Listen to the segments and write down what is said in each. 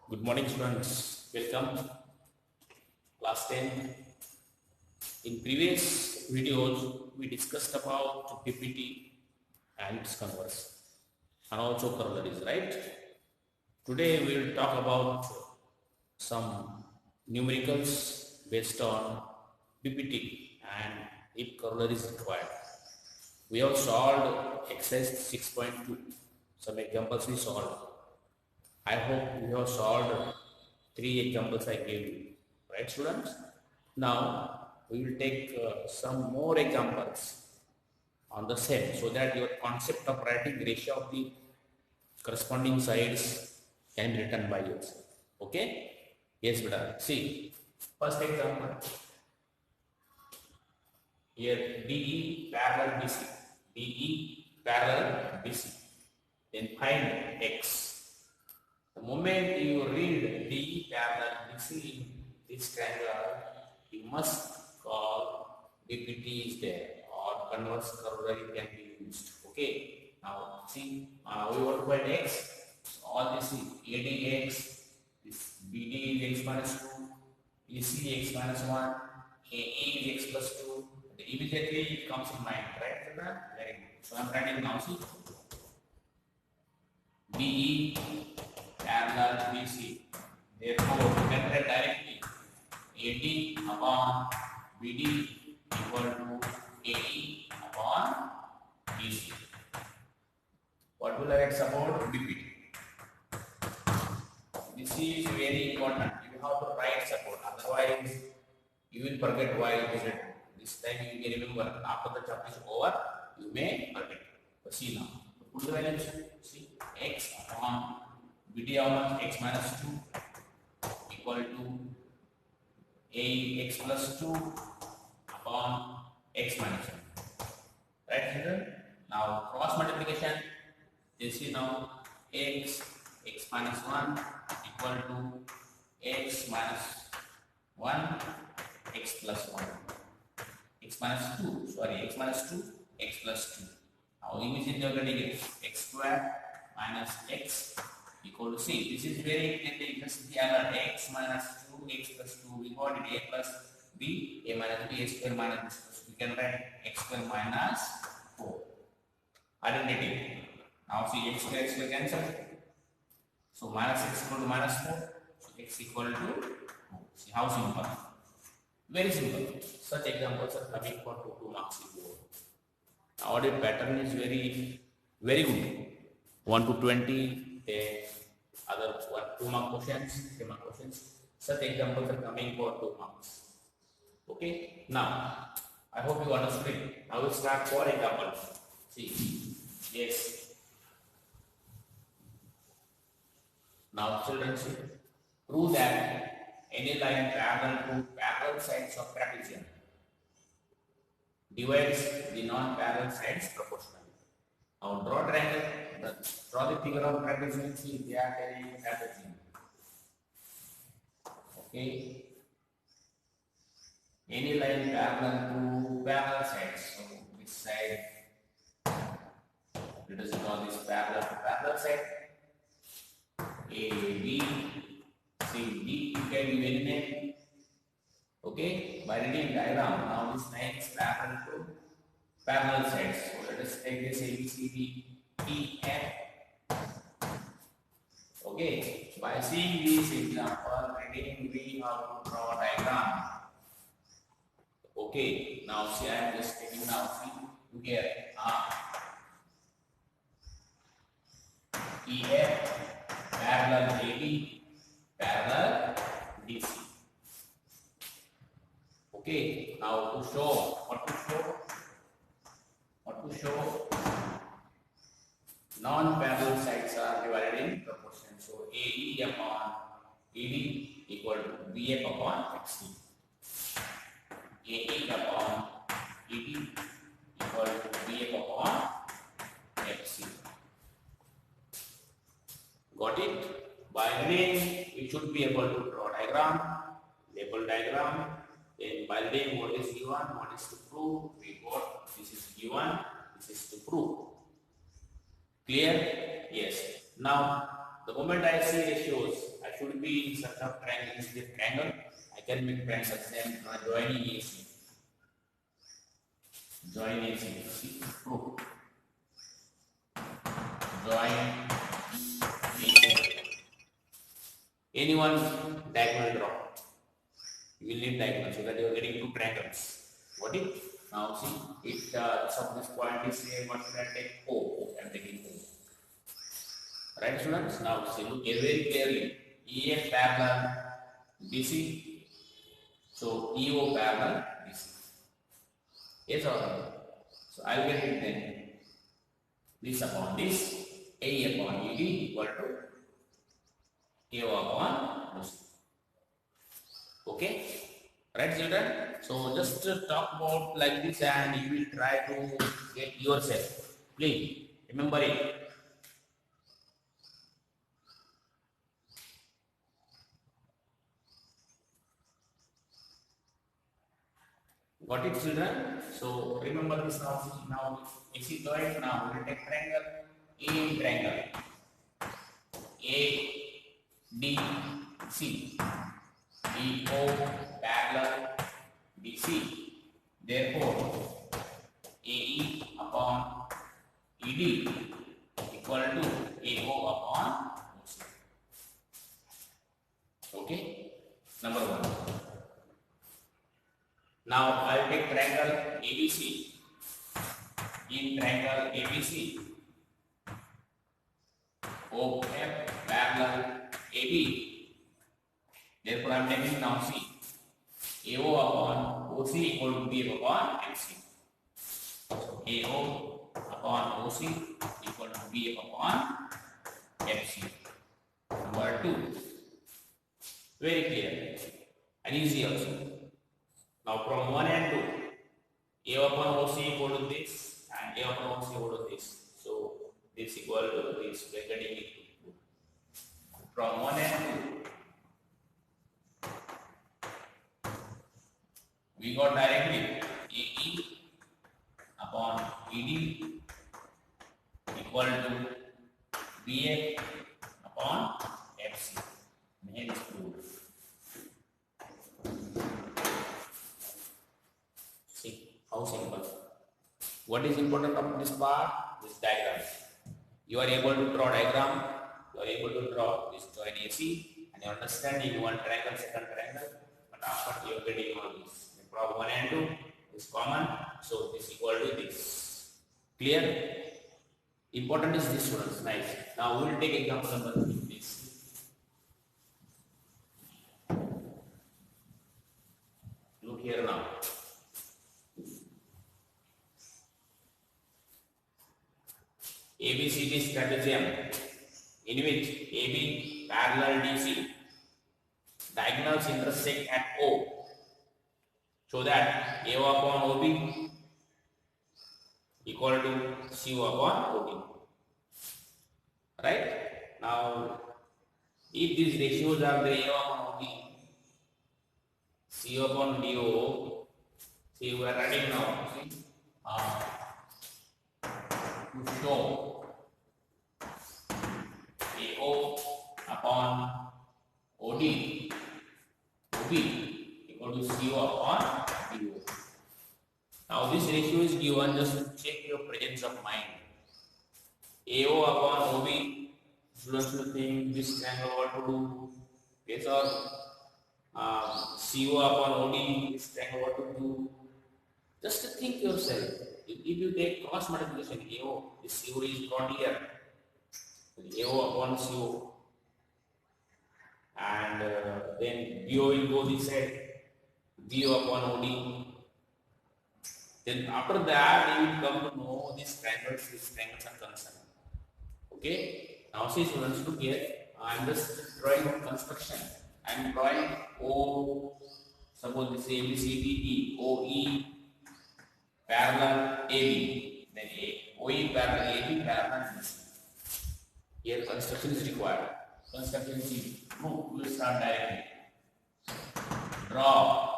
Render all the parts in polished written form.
Good morning, students. Welcome, class 10. In previous videos, we discussed about PPT and its converse and also corollaries, right? Today, we will talk about some numericals based on PPT and if corollary is required. We have solved exercise 6.2. Some examples we solved. I hope you have solved 3 examples I gave you, right, students? Now we will take some more examples on the same so that your concept of writing ratio of the corresponding sides can be written by yourself. Okay? Yes, beta. See, first example here DE parallel BC. DE parallel BC. Then find X. The moment you read D parallel BC in this triangle, you must call BPT is there or converse corollary can be used. Okay. Now see, we want to find X. So all this is ADX, this BD is X minus 2, EC X minus 1, AE is X plus 2. Immediately it comes in mind, right? Very good. So I'm writing now, see. DE parallel BC. Therefore, we can write directly AD upon BD equal to AE upon BC. What will I write support? BPT. This is very important. You have to write support. Otherwise, you will forget why it is written. This time you may remember. After the chapter is over, you may forget. So see now. Put the values. See X upon BD of X minus 2 equal to AX plus 2 upon X minus 1. Right, children? Now cross multiplication. You see now X minus 1 equal to X minus 1 X plus 1. X minus 2, X minus 2 X plus 2. Now immediately you are getting it. X square minus X equal to C. This is very clearly just the other X minus 2 X plus 2. We got it A plus B, A minus B, A square minus B plus 2. We can write X square minus 4. Identity. Now see X square cancel. So minus X equal to minus 4. So X equal to 4. See how simple. Very simple. Such examples are coming for 2 marks in board. Our pattern is very good. 1 to 20, other 2 mark questions, 3 mark questions. Such examples are coming for 2 marks. Okay. Now, I hope you understood it. Now we start 4 examples. See, yes. Now, children, see, prove that any line parallel to parallel sides of trapezium divides the non-parallel sides proportionally. Now draw triangle, draw the figure of trapezium. See, they are carrying trapezium. Okay. Any line parallel to parallel sides. So this side, let us draw this parallel to parallel side. A, B, C, D. You can give any name. Okay, by reading diagram, now this line is parallel to parallel sides. So let us take this A, B, C, D, E, F. Okay, by seeing this example, reading, we have to draw a diagram. Okay, now see, I am just taking now, see, here, E, F, parallel AB, parallel DC. Okay, now to show, what to show, non-parallel sides are divided in proportion. So AE upon ED equal to BF upon XD. AE upon ED equal to BF upon XC. Got it? By reading, we should be able to draw diagram, label diagram. Then by reading what is given, what is to prove, we got this is given, this is to prove. Clear? Yes. Now, the moment I see ratios, I should be in such a triangle. Is this triangle? I can make triangle. Then joining AC. Join AC. See, proof. Join AC. Anyone diagonal draw. You will need diagonal so that you are getting two triangles. What is? Now see, it some of this point is say what should I take? O. I am taking O. Right, students? Now see, look very clearly. EF parallel BC. So EO parallel BC. Yes or no? So I will get it then. This upon this, A upon ED equal to AO upon OC. Okay? Right, children? So just talk about like this and you will try to get yourself. Please remember it. Got it, children? So remember this now. AC joint. Now we will take triangle. A triangle. A D C. EO parallel DC. Therefore, AE upon ED equal to AO upon OC. Okay? Number 1. Now I will take triangle ABC. In triangle ABC, OF parallel AB. Therefore, I am taking now C. AO upon OC equal to BF upon MC. So, AO upon OC equal to BF upon MC. Number 2. Very clear and easy also. Now, from 1 and 2, A upon OC equal to this and A upon OC equal to this. So, this equal to this. We are getting it. From 1 and 2. We got directly AE upon ED equal to BF upon FC. Hence proved. See how simple. What is important of this part? This diagram. You are able to draw diagram. You are able to draw this join AC and you understand in one triangle, second triangle. But after you are getting all this. From 1 and 2 is common, so this equal to this. Clear? Important is this, students. Nice. Now we will take example number 3, please. Look here now. ABCD stratagem in which AB parallel DC diagonals intersect at O. So that AO upon OB equal to CO upon OB. Right? Now, if these ratios are the AO upon OB, CO upon DO, see we are writing now, see, to show AO upon OD, OB equal to CO upon DO. Now this ratio is given just to check your presence of mind. AO upon OB, students will think this triangle what to do. Yes or CO upon OD, this triangle what to do. Just to think yourself. If you take cross multiplication, AO, this CO is brought here. AO upon CO. And then BO will go this side. BO upon OD. Then after that, you will come to know these triangles are concerned. Okay? Now see students, look here. I am just drawing a construction. I am drawing O, suppose this A, B, C, D, E, O, E, parallel AB. Then OE parallel AB, parallel BC. Here construction is required. Construction is no, we will start directly. Draw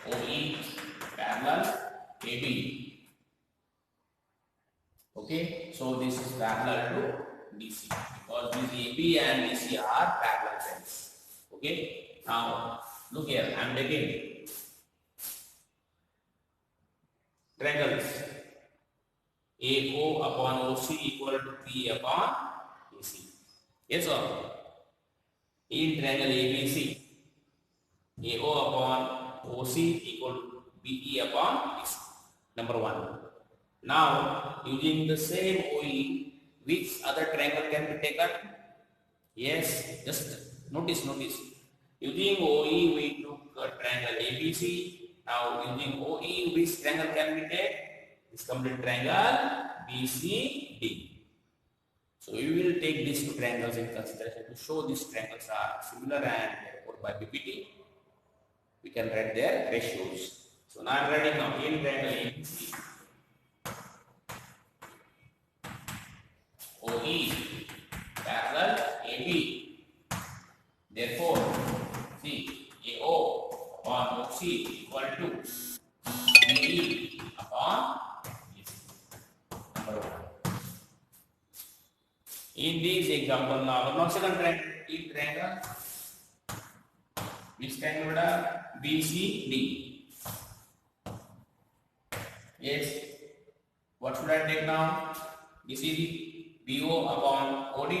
OE parallel AB. Okay, so this is parallel to DC, because these AB and DC are parallel lines. Okay. Now look here. I am taking triangles AO upon OC equal to P upon AC. Yes or no? In triangle ABC, AO upon OC equal to BE upon AC. Number one. Now, using the same OE, which other triangle can be taken? Yes, just notice. Using OE, we took a triangle ABC. Now, using OE, which triangle can we take? This complete triangle BCD. So, we will take these two triangles in consideration to show these triangles are similar, and therefore by BPT, we can write their ratios. So, now I am writing now in triangle ABC. OE parallel AB. Therefore, see AO upon OC equal to BE upon BC. Number one. In this example, now not second triangle, in triangle, which triangle are BCD? Yes. What should I take now? BCD. BO upon OD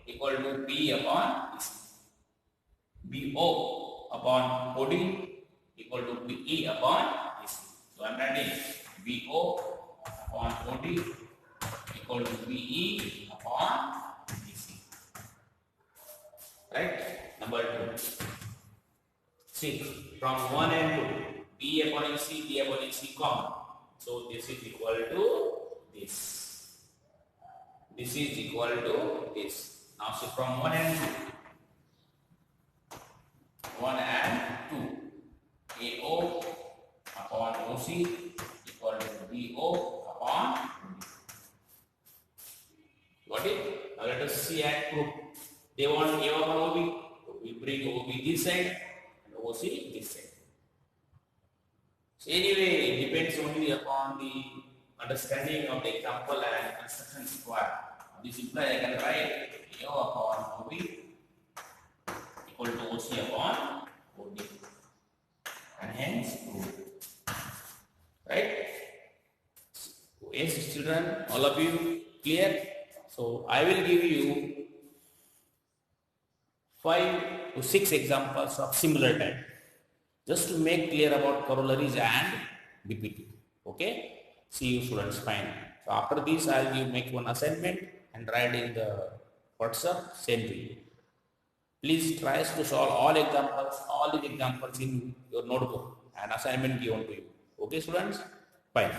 equal to B upon BC. BO upon OD equal to BE upon BC. So I am writing BO upon OD equal to BE upon BC. Right? Number two. See, from 1 and 2, B upon AC, B upon AC common. So this is equal to this. This is equal to this. Now see, from 1 and 2, AO upon OC equal to BO upon OD. Got it? Now let us see and prove. They want A upon OB. So we bring OB this side and OC this side. So anyway, it depends only upon the understanding of the example and construction required. This implies I can write AO upon OB equal to OC upon OD, and hence prove. Right? Yes, children, all of you clear? So I will give you 5 to 6 examples of similar type, just to make clear about corollaries and BPT. Okay? See you students, fine. So after this, I will make one assignment and write in the WhatsApp, send to you. Please try to solve all the examples in your notebook and assignment given to you. Okay students? Fine.